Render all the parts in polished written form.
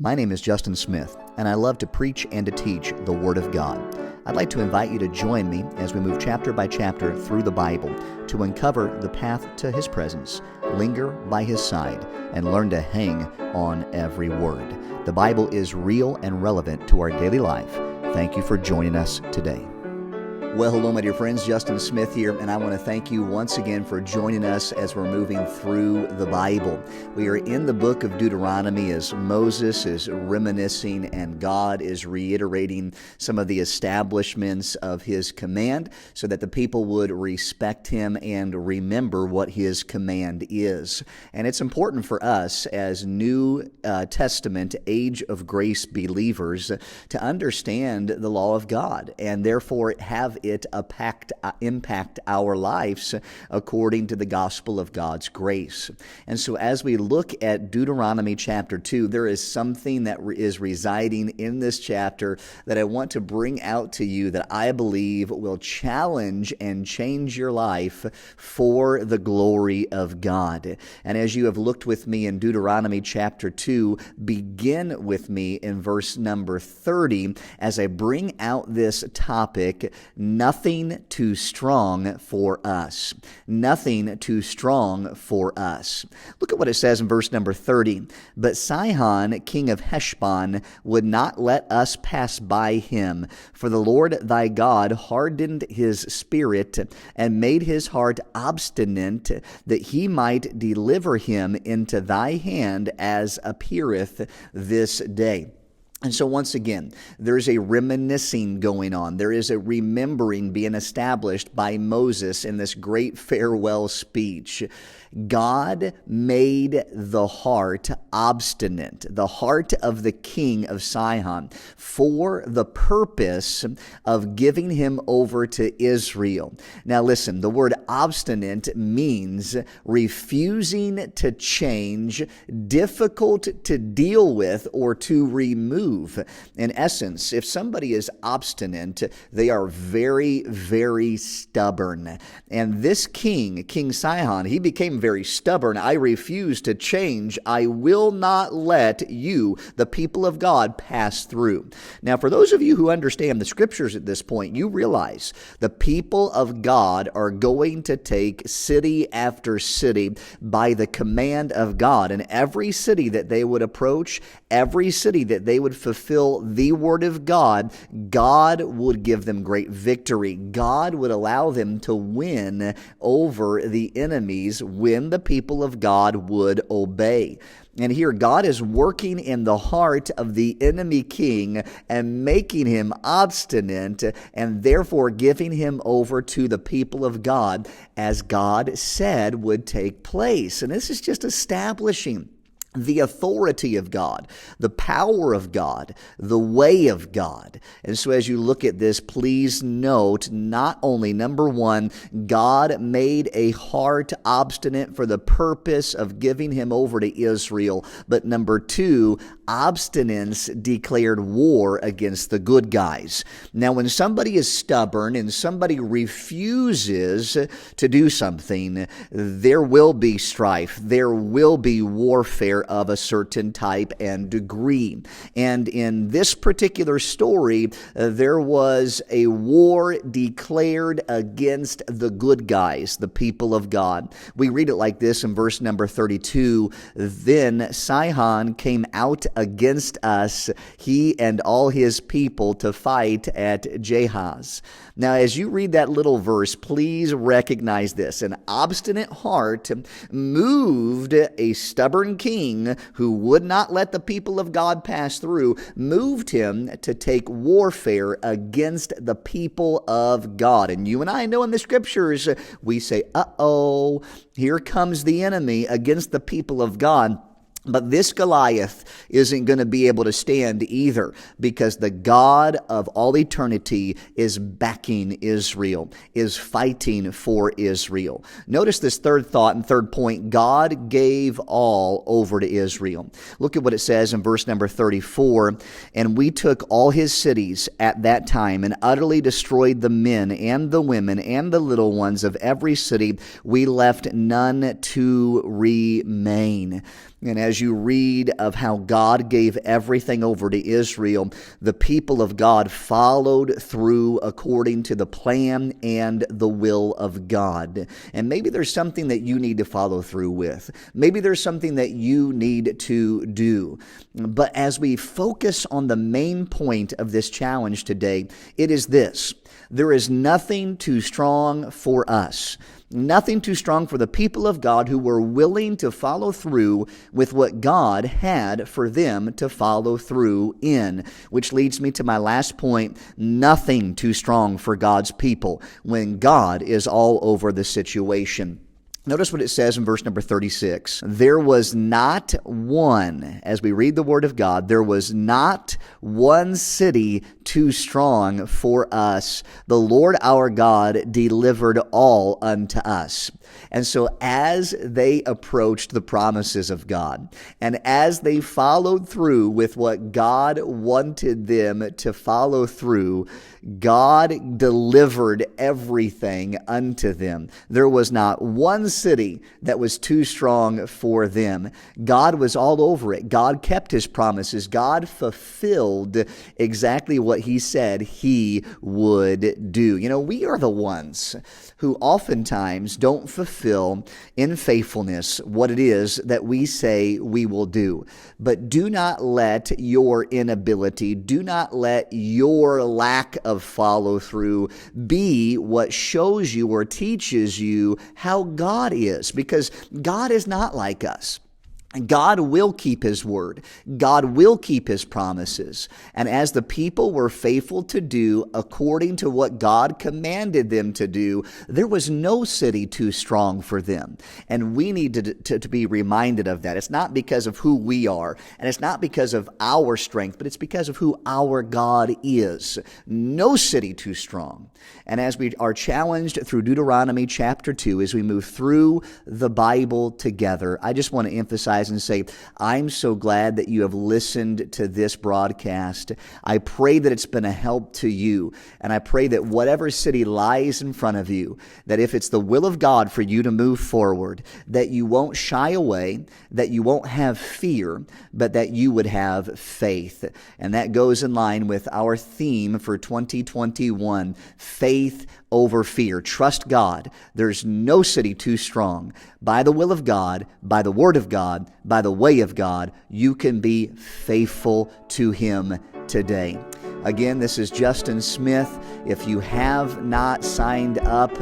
My name is Justyn Smith, and I love to preach and to teach the Word of God. I'd like to invite you to join me as we move chapter by chapter through the Bible to uncover the path to His presence, linger by His side, and learn to hang on every word. The Bible is real and relevant to our daily life. Thank you for joining us today. Well, hello, my dear friends. Justyn Smith here, and I want to thank you once again for joining us as we're moving through the Bible. We are in the book of Deuteronomy as Moses is reminiscing and God is reiterating some of the establishments of His command so that the people would respect Him and remember what His command is. And it's important for us as New Testament, Age of Grace believers to understand the law of God and therefore have it impact our lives according to the gospel of God's grace. And so as we look at Deuteronomy chapter 2, there is something that is residing in this chapter that I want to bring out to you that I believe will challenge and change your life for the glory of God. And as you have looked with me in Deuteronomy chapter 2, begin with me in verse number 30 as I bring out this topic, nothing too strong for us. Nothing too strong for us. Look at what it says in verse number 30. But Sihon, king of Heshbon, would not let us pass by him. For the Lord thy God hardened his spirit and made his heart obstinate, that he might deliver him into thy hand, as appeareth this day. And so once again, there's a reminiscing going on. There is a remembering being established by Moses in this great farewell speech. God made the heart obstinate, the heart of the king of Sihon, for the purpose of giving him over to Israel. Now listen, the word obstinate means refusing to change, difficult to deal with, or to remove. In essence, if somebody is obstinate, they are very, very stubborn. And this king, King Sihon, he became very stubborn. I refuse to change. I will not let you, the people of God, pass through. Now, for those of you who understand the scriptures at this point, you realize the people of God are going to take city after city by the command of God. And every city that they would approach, every city that they would fulfill the word of God, God would give them great victory. God would allow them to win over the enemies when the people of God would obey. And here God is working in the heart of the enemy king and making him obstinate and therefore giving him over to the people of God as God said would take place. And this is just establishing the authority of God, the power of God, the way of God. And so as you look at this, please note not only, number one, God made a heart obstinate for the purpose of giving him over to Israel, but number two, obstinance declared war against the good guys. Now, when somebody is stubborn and somebody refuses to do something, there will be strife. There will be warfare of a certain type and degree. And in this particular story, there was a war declared against the good guys, the people of God. We read it like this in verse number 32. Then Sihon came out against us, he and all his people, to fight at Jahaz. Now, as you read that little verse, please recognize this. An obstinate heart moved a stubborn king who would not let the people of God pass through, moved him to take warfare against the people of God. And you and I know in the scriptures, we say, uh-oh, here comes the enemy against the people of God. But this Goliath isn't going to be able to stand either, because the God of all eternity is backing Israel, is fighting for Israel. Notice this third thought and third point. God gave all over to Israel. Look at what it says in verse number 34. And we took all his cities at that time and utterly destroyed the men and the women and the little ones of every city. We left none to remain. And as you read of how God gave everything over to Israel, the people of God followed through according to the plan and the will of God. And maybe there's something that you need to follow through with. Maybe there's something that you need to do. But as we focus on the main point of this challenge today, it is this: there is nothing too strong for us. Nothing too strong for the people of God who were willing to follow through with what God had for them to follow through in. Which leads me to my last point: nothing too strong for God's people when God is all over the situation. Notice what it says in verse number 36. There was not one, as we read the Word of God, there was not one city too strong for us. The Lord our God delivered all unto us. And so as they approached the promises of God, and as they followed through with what God wanted them to follow through, God delivered everything unto them. There was not one city that was too strong for them. God was all over it. God kept His promises. God fulfilled exactly what He said He would do. You know, we are the ones who oftentimes don't fulfill in faithfulness what it is that we say we will do. But do not let your inability, do not let your lack of follow through be what shows you or teaches you how God is, because God is not like us. God will keep His word. God will keep His promises. And as the people were faithful to do according to what God commanded them to do, there was no city too strong for them. And we need to be reminded of that. It's not because of who we are, and it's not because of our strength, but it's because of who our God is. No city too strong. And as we are challenged through Deuteronomy chapter 2, as we move through the Bible together, I just want to emphasize and say, I'm so glad that you have listened to this broadcast. I pray that it's been a help to you. And I pray that whatever city lies in front of you, that if it's the will of God for you to move forward, that you won't shy away, that you won't have fear, but that you would have faith. And that goes in line with our theme for 2021, faith over fear. Trust God. There's no city too strong. By the will of God, by the word of God, by the way of God, you can be faithful to Him today. Again, this is Justyn Smith. If you have not signed up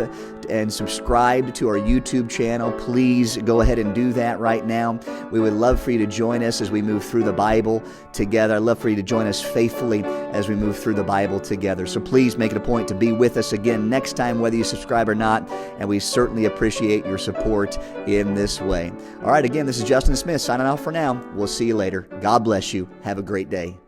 and subscribed to our YouTube channel, please go ahead and do that right now. We would love for you to join us as we move through the Bible together. I'd love for you to join us faithfully as we move through the Bible together. So please make it a point to be with us again next time, whether you subscribe or not, and we certainly appreciate your support in this way. All right, again, this is Justyn Smith signing off for now. We'll see you later. God bless you. Have a great day.